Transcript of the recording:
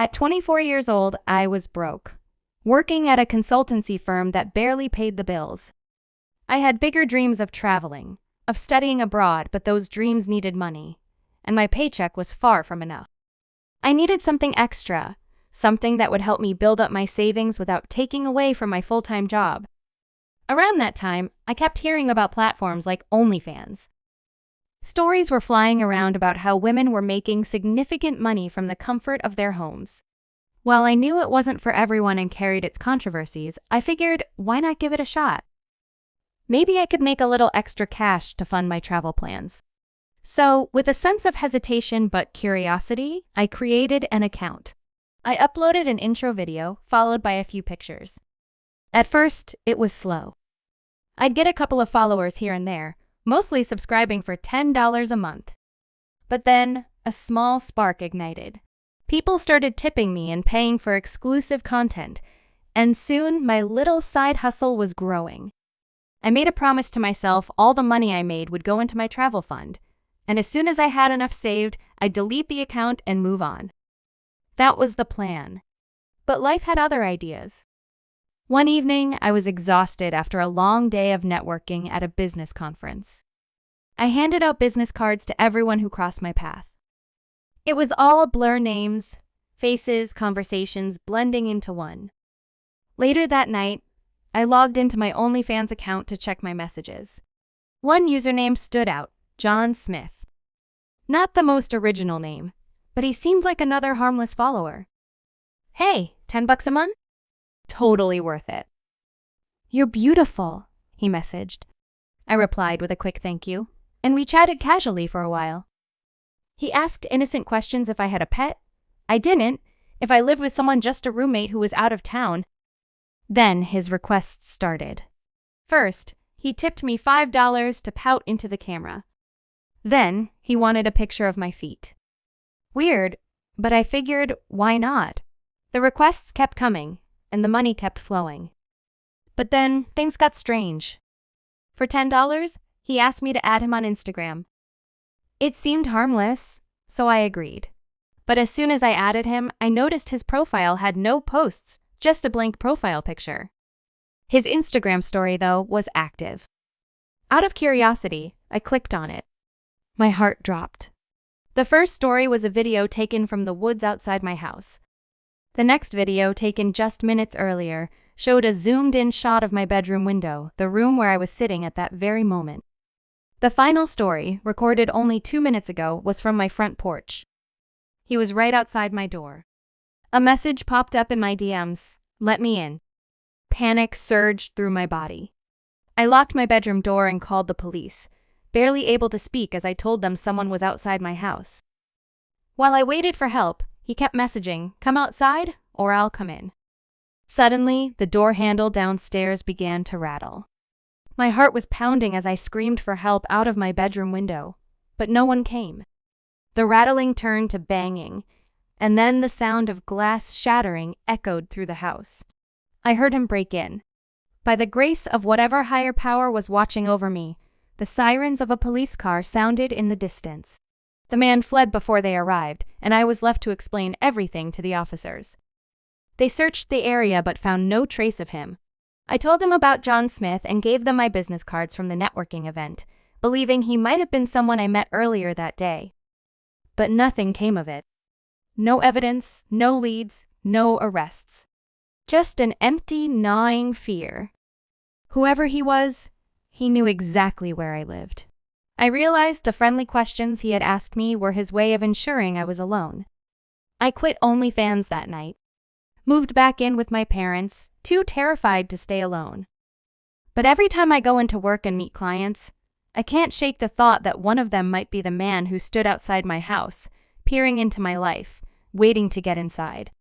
At 24 years old, I was broke, working at a consultancy firm that barely paid the bills. I had bigger dreams of traveling, of studying abroad, but those dreams needed money, and my paycheck was far from enough. I needed something extra, something that would help me build up my savings without taking away from my full-time job. Around that time, I kept hearing about platforms like OnlyFans. Stories were flying around about how women were making significant money from the comfort of their homes. While I knew it wasn't for everyone and carried its controversies, I figured, why not give it a shot? Maybe I could make a little extra cash to fund my travel plans. So, with a sense of hesitation but curiosity, I created an account. I uploaded an intro video, followed by a few pictures. At first, it was slow. I'd get a couple of followers here and there, mostly subscribing for $10 a month. But then, a small spark ignited. People started tipping me and paying for exclusive content, and soon my little side hustle was growing. I made a promise to myself all the money I made would go into my travel fund, and as soon as I had enough saved, I'd delete the account and move on. That was the plan. But life had other ideas. One evening, I was exhausted after a long day of networking at a business conference. I handed out business cards to everyone who crossed my path. It was all a blur, names, faces, conversations blending into one. Later that night, I logged into my OnlyFans account to check my messages. One username stood out, John Smith. Not the most original name, but he seemed like another harmless follower. Hey, $10 a month? Totally worth it. You're beautiful, he messaged. I replied with a quick thank you, and we chatted casually for a while. He asked innocent questions if I had a pet. I didn't, if I lived with someone, just a roommate who was out of town. Then his requests started. First, he tipped me $5 to pout into the camera. Then, he wanted a picture of my feet. Weird, but I figured, why not? The requests kept coming, and the money kept flowing. But then, things got strange. For $10, he asked me to add him on Instagram. It seemed harmless, so I agreed. But as soon as I added him, I noticed his profile had no posts, just a blank profile picture. His Instagram story, though, was active. Out of curiosity, I clicked on it. My heart dropped. The first story was a video taken from the woods outside my house. The next video, taken just minutes earlier, showed a zoomed-in shot of my bedroom window, the room where I was sitting at that very moment. The final story, recorded only 2 minutes ago, was from my front porch. He was right outside my door. A message popped up in my DMs, "Let me in." Panic surged through my body. I locked my bedroom door and called the police, barely able to speak as I told them someone was outside my house. While I waited for help, he kept messaging, "Come outside, or I'll come in." Suddenly, the door handle downstairs began to rattle. My heart was pounding as I screamed for help out of my bedroom window, but no one came. The rattling turned to banging, and then the sound of glass shattering echoed through the house. I heard him break in. By the grace of whatever higher power was watching over me, the sirens of a police car sounded in the distance. The man fled before they arrived, and I was left to explain everything to the officers. They searched the area but found no trace of him. I told them about John Smith and gave them my business cards from the networking event, believing he might have been someone I met earlier that day. But nothing came of it. No evidence, no leads, no arrests. Just an empty, gnawing fear. Whoever he was, he knew exactly where I lived. I realized the friendly questions he had asked me were his way of ensuring I was alone. I quit OnlyFans that night. Moved back in with my parents, too terrified to stay alone. But every time I go into work and meet clients, I can't shake the thought that one of them might be the man who stood outside my house, peering into my life, waiting to get inside.